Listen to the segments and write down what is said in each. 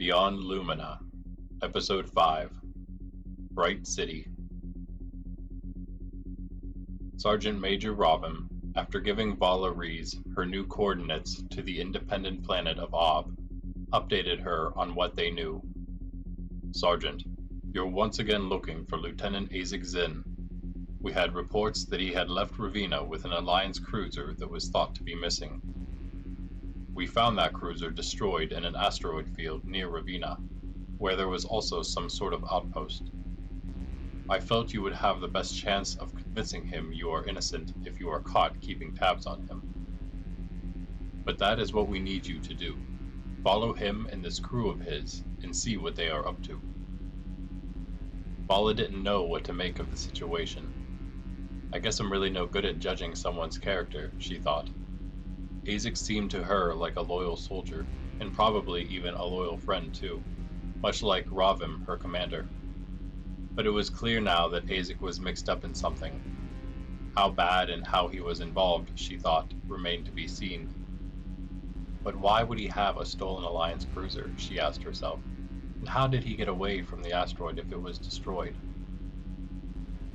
Beyond Lumina, Episode 5, Bright City. Sergeant Major Ravina, after giving Vala Rees her new coordinates to the independent planet of Ob, updated her on what they knew. Sergeant, you're once again looking for Lieutenant Aezic Zin. We had reports that he had left Ravina with an Alliance cruiser that was thought to be missing. We found that cruiser destroyed in an asteroid field near Ravina, where there was also some sort of outpost. I felt you would have the best chance of convincing him you are innocent if you are caught keeping tabs on him. But that is what we need you to do. Follow him and this crew of his and see what they are up to. Vala didn't know what to make of the situation. I guess I'm really no good at judging someone's character, she thought. Aezic seemed to her like a loyal soldier, and probably even a loyal friend too, much like Ravina, her commander. But it was clear now that Aezic was mixed up in something. How bad and how he was involved, she thought, remained to be seen. But why would he have a stolen Alliance cruiser, she asked herself, and how did he get away from the asteroid if it was destroyed?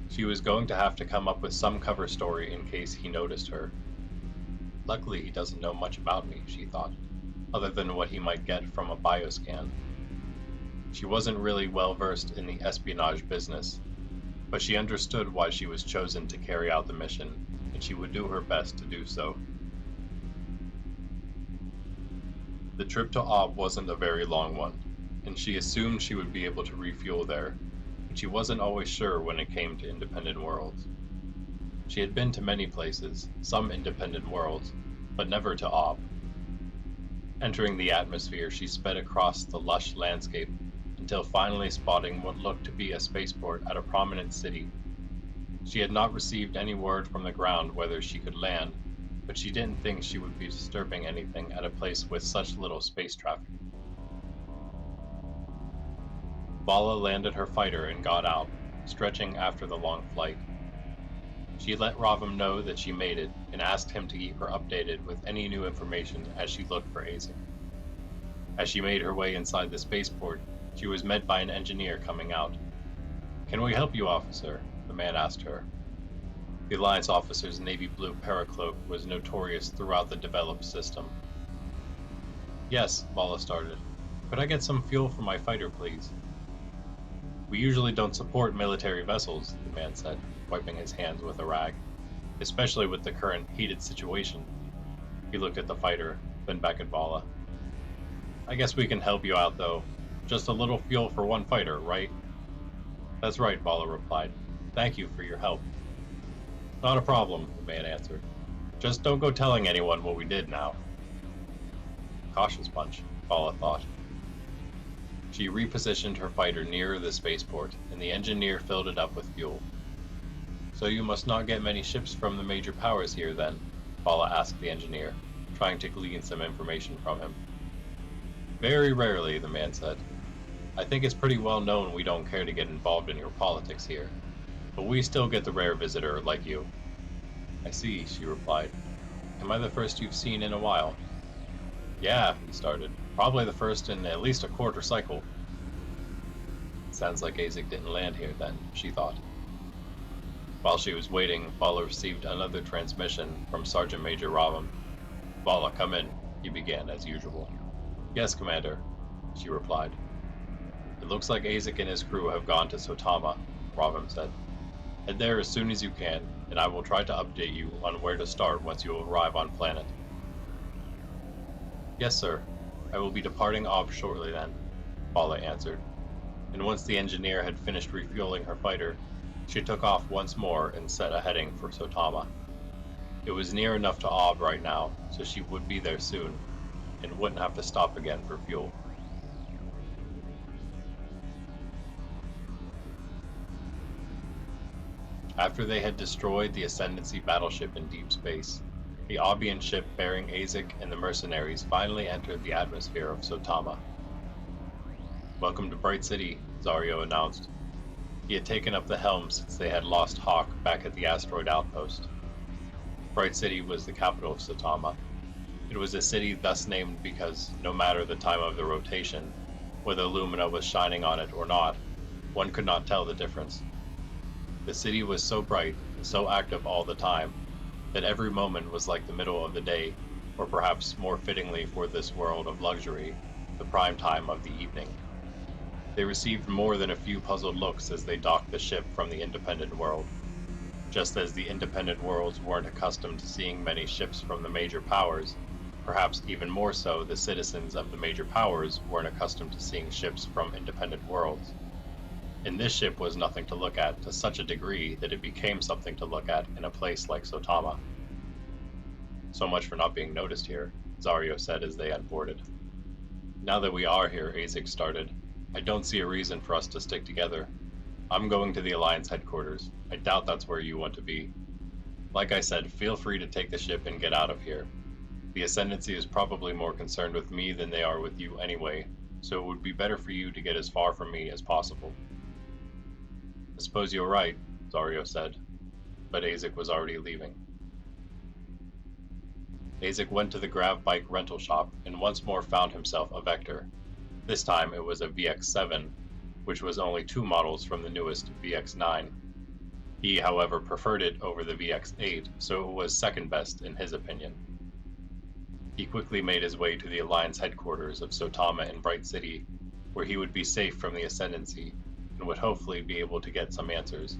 She was going to have to come up with some cover story in case he noticed her. Luckily, he doesn't know much about me, she thought, other than what he might get from a bioscan. She wasn't really well versed in the espionage business, but she understood why she was chosen to carry out the mission, and she would do her best to do so. The trip to Ob wasn't a very long one, and she assumed she would be able to refuel there, but she wasn't always sure when it came to independent worlds. She had been to many places, some independent worlds, but never to Ob. Entering the atmosphere, she sped across the lush landscape until finally spotting what looked to be a spaceport at a prominent city. She had not received any word from the ground whether she could land, but she didn't think she would be disturbing anything at a place with such little space traffic. Vala landed her fighter and got out, stretching after the long flight. She let Ravina know that she made it and asked him to keep her updated with any new information as she looked for Aezic. As she made her way inside the spaceport, she was met by an engineer coming out. "Can we help you, officer?" the man asked her. The Alliance officer's navy blue paracloak was notorious throughout the developed system. "Yes," Vala started. "Could I get some fuel for my fighter, please?" "We usually don't support military vessels," the man said, wiping his hands with a rag, "especially with the current heated situation." He looked at the fighter, then back at Vala. "I guess we can help you out, though. Just a little fuel for one fighter, right?" "That's right," Vala replied. "Thank you for your help." "Not a problem," the man answered. "Just don't go telling anyone what we did now." Cautious bunch, Vala thought. She repositioned her fighter nearer the spaceport, and the engineer filled it up with fuel. "So you must not get many ships from the major powers here, then?" Vala asked the engineer, trying to glean some information from him. "Very rarely," the man said. "I think it's pretty well known we don't care to get involved in your politics here, but we still get the rare visitor like you." "I see," she replied. "Am I the first you've seen in a while?" "Yeah," he started. "Probably the first in at least a quarter cycle." Sounds like Aezic didn't land here then, she thought. While she was waiting, Vala received another transmission from Sergeant Major Ravina. "Vala, come in," he began as usual. "Yes, Commander," she replied. "It looks like Aezic and his crew have gone to Sotama," Ravina said. "Head there as soon as you can, and I will try to update you on where to start once you arrive on planet." "Yes, sir. I will be departing Ob shortly then," Vala answered, and once the engineer had finished refueling her fighter, she took off once more and set a heading for Sotama. It was near enough to Ob right now, so she would be there soon, and wouldn't have to stop again for fuel. After they had destroyed the Ascendancy battleship in deep space, the Obian ship bearing Aezic and the mercenaries finally entered the atmosphere of Sotama. "Welcome to Bright City," Zario announced. He had taken up the helm since they had lost Hawk back at the asteroid outpost. Bright City was the capital of Sotama. It was a city thus named because, no matter the time of the rotation, Whether Lumina was shining on it or not, one could not tell the difference. The city was so bright and so active all the time that every moment was like the middle of the day, or perhaps more fittingly for this world of luxury, the prime time of the evening. They received more than a few puzzled looks as they docked the ship from the independent world. Just as the independent worlds weren't accustomed to seeing many ships from the major powers, perhaps even more so the citizens of the major powers weren't accustomed to seeing ships from independent worlds. And this ship was nothing to look at to such a degree that it became something to look at in a place like Sotama. So much for not being noticed here, Zario said as they unboarded. Now that we are here, Aezic started, I don't see a reason for us to stick together. I'm going to the Alliance headquarters. I doubt that's where you want to be. Like I said, feel free to take the ship and get out of here. The Ascendancy is probably more concerned with me than they are with you anyway, so it would be better for you to get as far from me as possible. I suppose you're right, Zario said, but Aezic was already leaving. Aezic went to the grav bike rental shop and once more found himself a Vector. This time it was a VX7, which was only 2 models from the newest VX9. He, however, preferred it over the VX8, so it was second best in his opinion. He quickly made his way to the Alliance headquarters of Sotama in Bright City, where he would be safe from the Ascendancy and would hopefully be able to get some answers.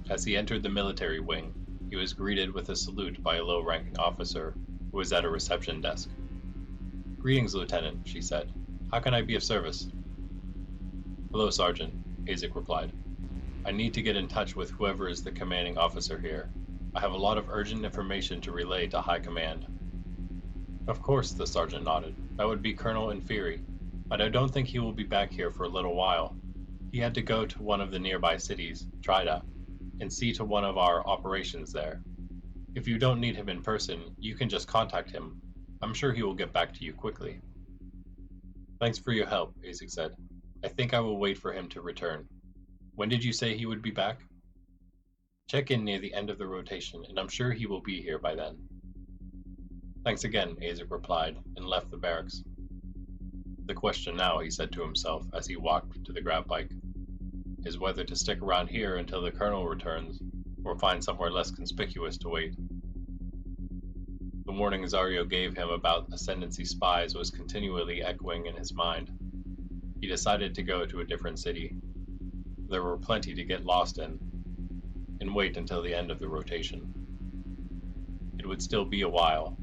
As he entered the military wing, he was greeted with a salute by a low-ranking officer who was at a reception desk. "Greetings, Lieutenant," she said. "How can I be of service?" "Hello, Sergeant," Aezic replied. "I need to get in touch with whoever is the commanding officer here. I have a lot of urgent information to relay to High Command." "Of course," the sergeant nodded. "That would be Colonel Inferi, but I don't think he will be back here for a little while. He had to go to one of the nearby cities, Trida, and see to one of our operations there. If you don't need him in person, you can just contact him. I'm sure he will get back to you quickly." "Thanks for your help," Aezic said. "I think I will wait for him to return. When did you say he would be back?" "Check in near the end of the rotation, and I'm sure he will be here by then." "Thanks again," Aezic replied, and left the barracks. The question now, he said to himself as he walked to the grav bike, is whether to stick around here until the colonel returns, or find somewhere less conspicuous to wait. The warning Zario gave him about Ascendancy spies was continually echoing in his mind. He decided to go to a different city. There were plenty to get lost in, and wait until the end of the rotation. It would still be a while.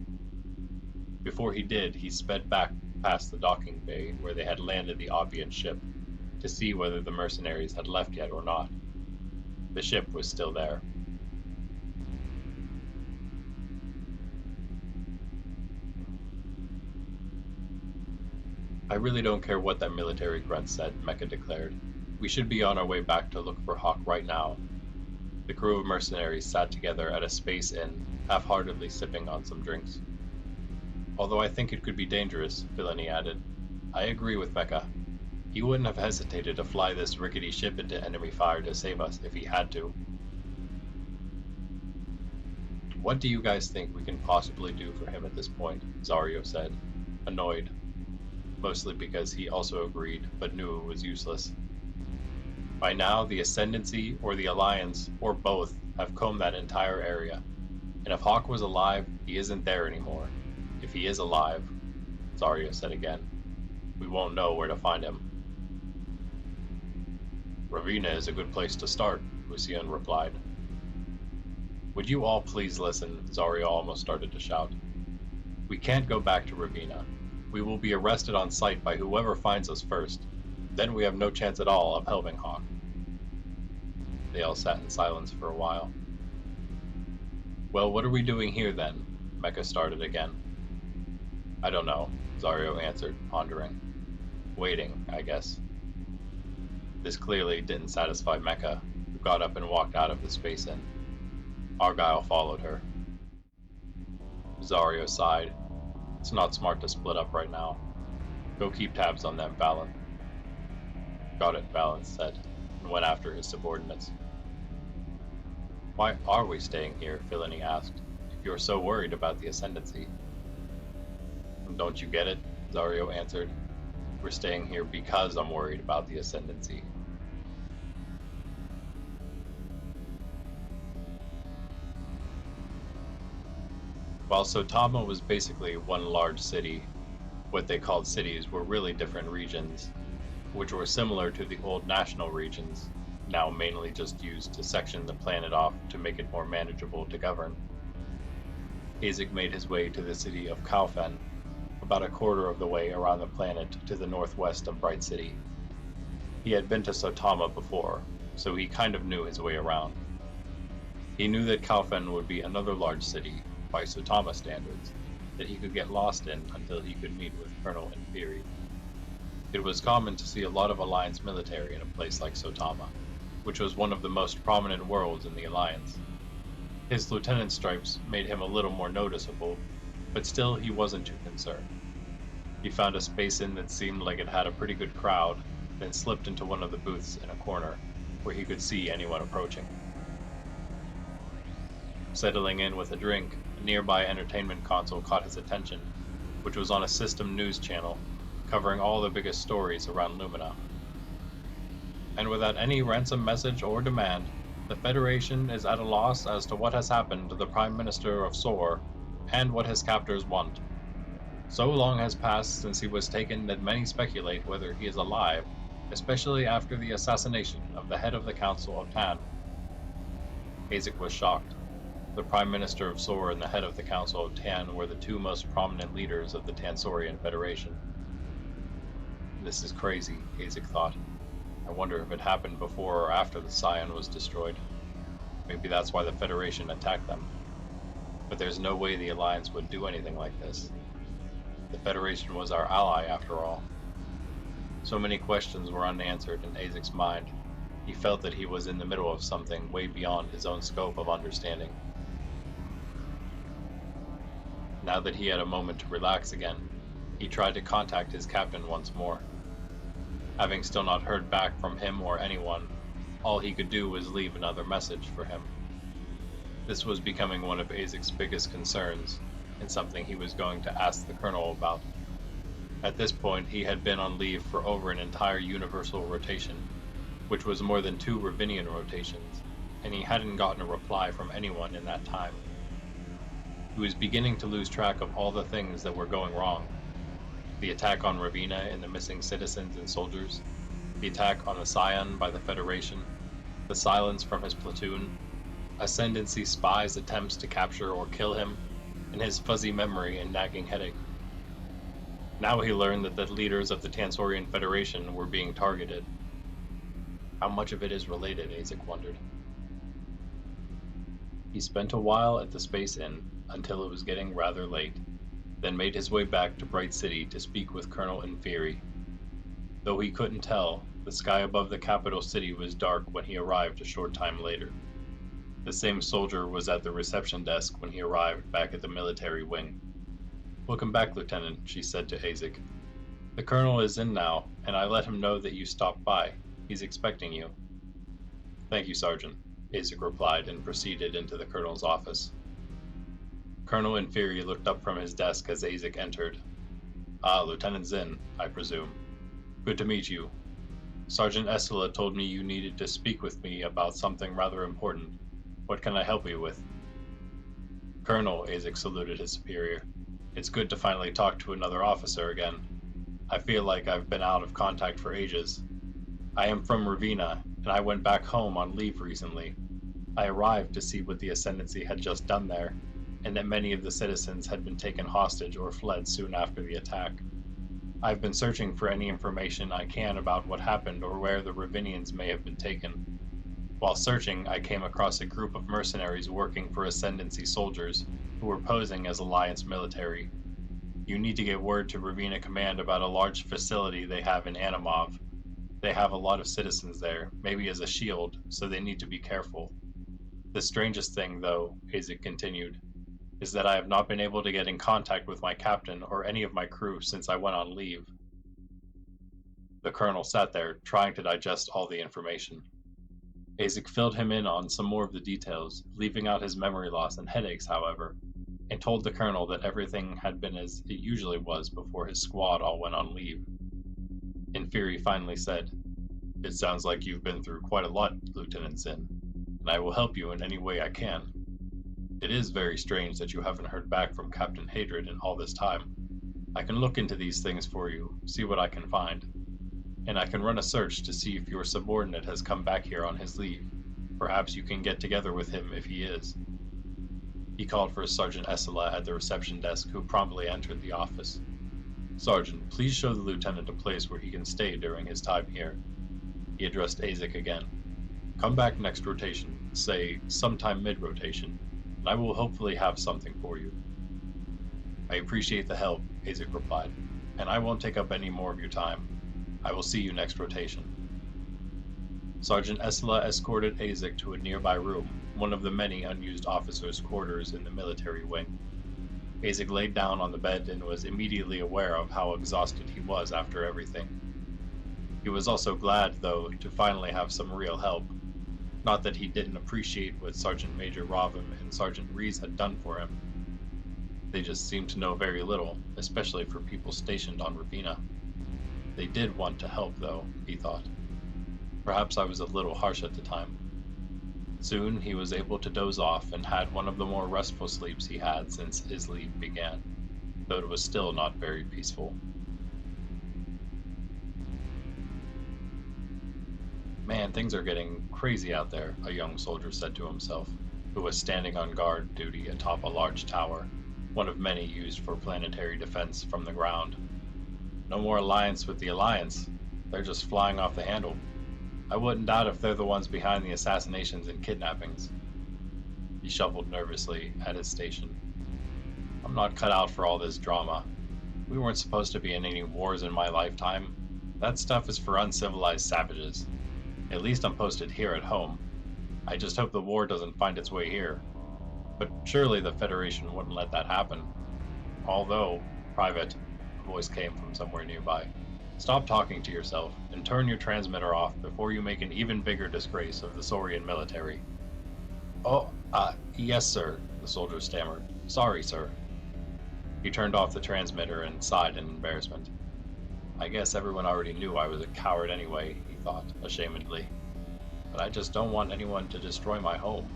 Before he did, he sped back past the docking bay where they had landed the Obian ship, to see whether the mercenaries had left yet or not. The ship was still there. "I really don't care what that military grunt said," Mecha declared. "We should be on our way back to look for Hawk right now." The crew of mercenaries sat together at a space inn, half-heartedly sipping on some drinks. "Although I think it could be dangerous," Filani added. "I agree with Mecha. He wouldn't have hesitated to fly this rickety ship into enemy fire to save us if he had to." "What do you guys think we can possibly do for him at this point?" Zario said, annoyed, mostly because he also agreed but knew it was useless. By now, the Ascendancy or the Alliance, or both, have combed that entire area. And if Hawk was alive, he isn't there anymore. If he is alive, Zario said again, we won't know where to find him. "Ravina is a good place to start," Lucian replied. "Would you all please listen?" Zario almost started to shout. "We can't go back to Ravina. We will be arrested on sight by whoever finds us first. Then we have no chance at all of helping Hawk." They all sat in silence for a while. "Well, what are we doing here then?" Mecha started again. "I don't know," Zario answered, pondering. "Waiting, I guess." This clearly didn't satisfy Mecha, who got up and walked out of the space inn. Argyle followed her. Zario sighed. "It's not smart to split up right now. Go keep tabs on them, Valen." "Got it," Valen said, and went after his subordinates. "Why are we staying here?" Filani asked, "if you're so worried about the Ascendancy." "Don't you get it?" Zario answered. We're staying here because I'm worried about the Ascendancy. While Sotama was basically one large city, what they called cities were really different regions, which were similar to the old national regions, now mainly just used to section the planet off to make it more manageable to govern. Aezic made his way to the city of Kaufen, about a quarter of the way around the planet to the northwest of Bright City. He had been to Sotama before, so he kind of knew his way around. He knew that Kaufen would be another large city, by Sotama standards, that he could get lost in until he could meet with Colonel Inferi. It was common to see a lot of Alliance military in a place like Sotama, which was one of the most prominent worlds in the Alliance. His lieutenant stripes made him a little more noticeable, but still he wasn't too concerned. He found a space inn that seemed like it had a pretty good crowd, then slipped into one of the booths in a corner, where he could see anyone approaching. Settling in with a drink, a nearby entertainment console caught his attention, which was on a system news channel, covering all the biggest stories around Lumina. And without any ransom message or demand, the Federation is at a loss as to what has happened to the Prime Minister of Sor and what his captors want. So long has passed since he was taken that many speculate whether he is alive, especially after the assassination of the head of the Council of Tan. Aezic was shocked. The Prime Minister of Sor and the head of the Council of Tan were the two most prominent leaders of the Tansorian Federation. This is crazy, Aezic thought. I wonder if it happened before or after the Scion was destroyed. Maybe that's why the Federation attacked them. But there's no way the Alliance would do anything like this. The Federation was our ally, after all. So many questions were unanswered in Aezic's mind. He felt that he was in the middle of something way beyond his own scope of understanding. Now that he had a moment to relax again, he tried to contact his captain once more. Having still not heard back from him or anyone, all he could do was leave another message for him. This was becoming one of Aezic's biggest concerns, and something he was going to ask the Colonel about. At this point, he had been on leave for over an entire universal rotation, which was more than 2 Ravinian rotations, and he hadn't gotten a reply from anyone in that time. He was beginning to lose track of all the things that were going wrong. The attack on Ravina and the missing citizens and soldiers, the attack on the Scion by the Federation, the silence from his platoon, Ascendancy spies' attempts to capture or kill him, and his fuzzy memory and nagging headache. Now he learned that the leaders of the Tansorian Federation were being targeted. How much of it is related, Aezic wondered. He spent a while at the Space Inn until it was getting rather late, then made his way back to Bright City to speak with Colonel Inferi. Though he couldn't tell, the sky above the capital city was dark when he arrived a short time later. The same soldier was at the reception desk when he arrived back at the military wing. "Welcome back, Lieutenant," she said to Aezic. "The Colonel is in now, and I let him know that you stopped by. He's expecting you." "Thank you, Sergeant," Aezic replied and proceeded into the Colonel's office. Colonel Inferi looked up from his desk as Aezic entered. "Ah, Lieutenant Zin, I presume. Good to meet you. Sergeant Estela told me you needed to speak with me about something rather important. What can I help you with?" "Colonel," Aezic saluted his superior. "It's good to finally talk to another officer again. I feel like I've been out of contact for ages. I am from Ravina, and I went back home on leave recently. I arrived to see what the Ascendancy had just done there, and that many of the citizens had been taken hostage or fled soon after the attack. I've been searching for any information I can about what happened or where the Ravinians may have been taken. While searching, I came across a group of mercenaries working for Ascendancy soldiers who were posing as Alliance military. You need to get word to Ravina Command about a large facility they have in Animov. They have a lot of citizens there, maybe as a shield, so they need to be careful. The strangest thing, though," Aezic continued, "is that I have not been able to get in contact with my captain or any of my crew since I went on leave." The Colonel sat there, trying to digest all the information. Aezic filled him in on some more of the details, leaving out his memory loss and headaches, however, and told the Colonel that everything had been as it usually was before his squad all went on leave. Inferi finally said, "It sounds like you've been through quite a lot, Lieutenant Zin, and I will help you in any way I can. It is very strange that you haven't heard back from Captain Hadrid in all this time. I can look into these things for you, see what I can find. And I can run a search to see if your subordinate has come back here on his leave. Perhaps you can get together with him if he is." He called for Sergeant Essela at the reception desk, who promptly entered the office. "Sergeant, please show the lieutenant a place where he can stay during his time here." He addressed Aezic again. "Come back next rotation, say sometime mid-rotation, and I will hopefully have something for you." "I appreciate the help," Aezic replied, "and I won't take up any more of your time. I will see you next rotation." Sergeant Essela escorted Aezic to a nearby room, one of the many unused officers' quarters in the military wing. Aezic laid down on the bed and was immediately aware of how exhausted he was after everything. He was also glad, though, to finally have some real help. Not that he didn't appreciate what Sergeant Major Ravim and Sergeant Rees had done for him. They just seemed to know very little, especially for people stationed on Ravina. They did want to help, though, he thought. Perhaps I was a little harsh at the time. Soon he was able to doze off and had one of the more restful sleeps he had since his leave began, though it was still not very peaceful. "Man, things are getting crazy out there," a young soldier said to himself, who was standing on guard duty atop a large tower, one of many used for planetary defense from the ground. "No more alliance with the Alliance. They're just flying off the handle. I wouldn't doubt if they're the ones behind the assassinations and kidnappings." He shuffled nervously at his station. "I'm not cut out for all this drama. We weren't supposed to be in any wars in my lifetime. That stuff is for uncivilized savages. At least I'm posted here at home. I just hope the war doesn't find its way here. But surely the Federation wouldn't let that happen. Although, Private," a voice came from somewhere nearby, "stop talking to yourself and turn your transmitter off before you make an even bigger disgrace of the Saurian military." "Oh, yes, sir," the soldier stammered. "Sorry, sir." He turned off the transmitter and sighed in embarrassment. "I guess everyone already knew I was a coward anyway," he thought, ashamedly. "But I just don't want anyone to destroy my home."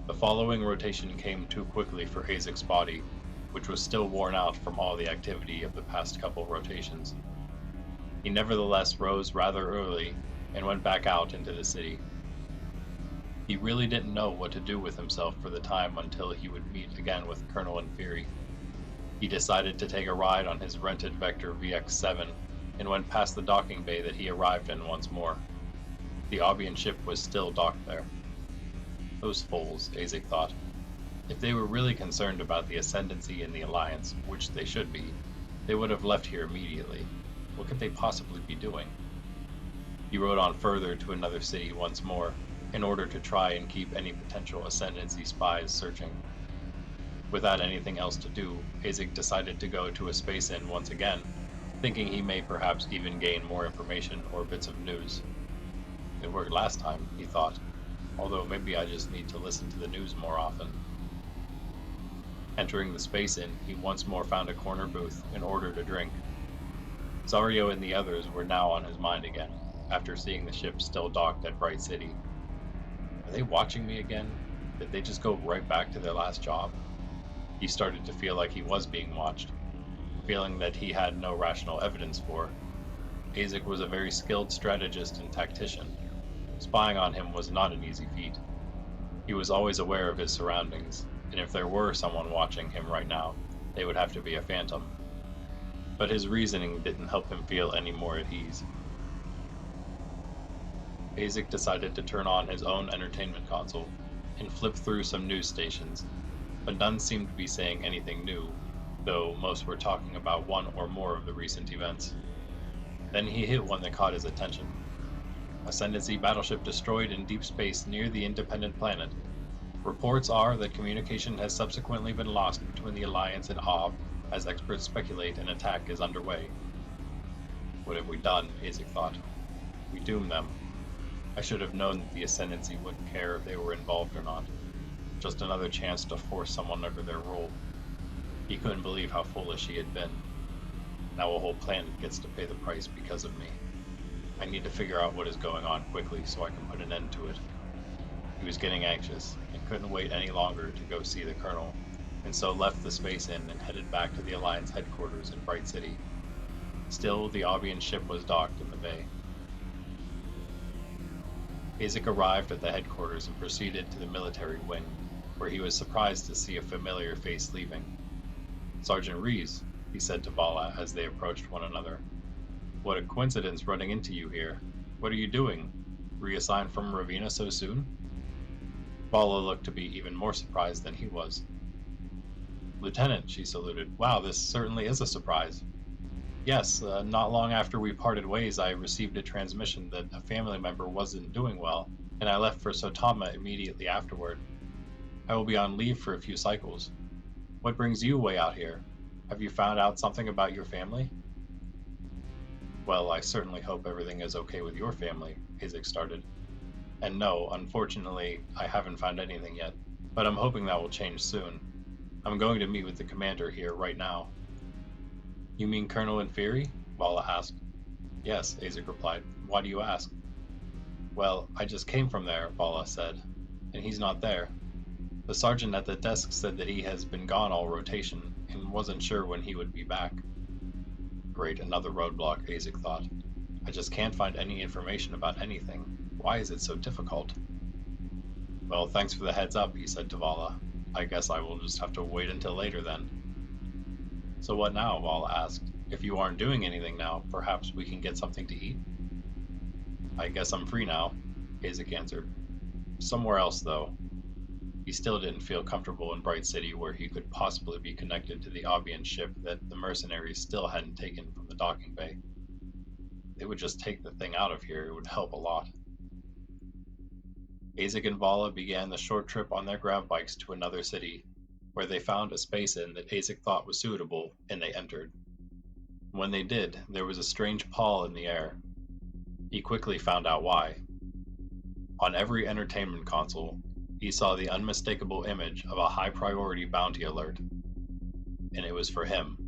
The following rotation came too quickly for Aezic's body, which was still worn out from all the activity of the past couple rotations. He nevertheless rose rather early and went back out into the city. He really didn't know what to do with himself for the time until he would meet again with Colonel Inferi. He decided to take a ride on his rented Vector VX-7 and went past the docking bay that he arrived in once more. The Albion ship was still docked there. Those fools, Aezic thought. If they were really concerned about the ascendancy in the Alliance, which they should be, they would have left here immediately. What could they possibly be doing? He rode on further to another city once more, in order to try and keep any potential ascendancy spies searching. Without anything else to do, Aezic decided to go to a space inn once again, thinking he may perhaps even gain more information or bits of news. It worked last time, he thought, although maybe I just need to listen to the news more often. Entering the space inn, he once more found a corner booth and ordered a drink. Zario and the others were now on his mind again, after seeing the ship still docked at Bright City. Are they watching me again? Did they just go right back to their last job? He started to feel like he was being watched, a feeling that he had no rational evidence for. Aezic was a very skilled strategist and tactician. Spying on him was not an easy feat. He was always aware of his surroundings, and if there were someone watching him right now, they would have to be a phantom. But his reasoning didn't help him feel any more at ease. Aezic decided to turn on his own entertainment console and flip through some news stations, but none seemed to be saying anything new, though most were talking about one or more of the recent events. Then he hit one that caught his attention. Ascendancy battleship destroyed in deep space near the independent planet. Reports are that communication has subsequently been lost between the Alliance and Ob, as experts speculate an attack is underway. What have we done? Aezic thought. We doomed them. I should have known that the Ascendancy wouldn't care if they were involved or not. Just another chance to force someone under their rule. He couldn't believe how foolish he had been. Now a whole planet gets to pay the price because of me. I need to figure out what is going on quickly so I can put an end to it. He was getting anxious and couldn't wait any longer to go see the Colonel, and so left the Space Inn and headed back to the Alliance headquarters in Bright City. Still, the Albion ship was docked in the bay. Aezic arrived at the headquarters and proceeded to the military wing, where he was surprised to see a familiar face leaving. "Sergeant Rees," he said to Vala as they approached one another. "What a coincidence running into you here. What are you doing? Reassigned from Ravina so soon?" Vala looked to be even more surprised than he was. "Lieutenant," she saluted. "Wow, this certainly is a surprise." "Yes, not long after we parted ways, I received a transmission that a family member wasn't doing well, and I left for Sotama immediately afterward. I will be on leave for a few cycles. What brings you way out here? Have you found out something about your family?" "Well, I certainly hope everything is okay with your family," Aezic started. "And no, unfortunately, I haven't found anything yet, but I'm hoping that will change soon. I'm going to meet with the commander here right now." "You mean Colonel Inferi?" Vala asked. "Yes," Aezic replied. "Why do you ask?" "Well, I just came from there," Vala said, "and he's not there. The sergeant at the desk said that he has been gone all rotation, and wasn't sure when he would be back." Great, another roadblock, Aezic thought. I just can't find any information about anything. Why is it so difficult? "Well, thanks for the heads up," he said to Vala. "I guess I will just have to wait until later then." "So what now?" Vala asked. "If you aren't doing anything now, perhaps we can get something to eat?" "I guess I'm free now," Aezic answered. "Somewhere else, though." He still didn't feel comfortable in Bright City, where he could possibly be connected to the Albion ship that the mercenaries still hadn't taken from the docking bay. They would just take the thing out of here, it would help a lot. Aezic and Vala began the short trip on their grav bikes to another city, where they found a space inn that Aezic thought was suitable, and they entered. When they did, there was a strange pall in the air. He quickly found out why. On every entertainment console, he saw the unmistakable image of a high-priority bounty alert, and it was for him.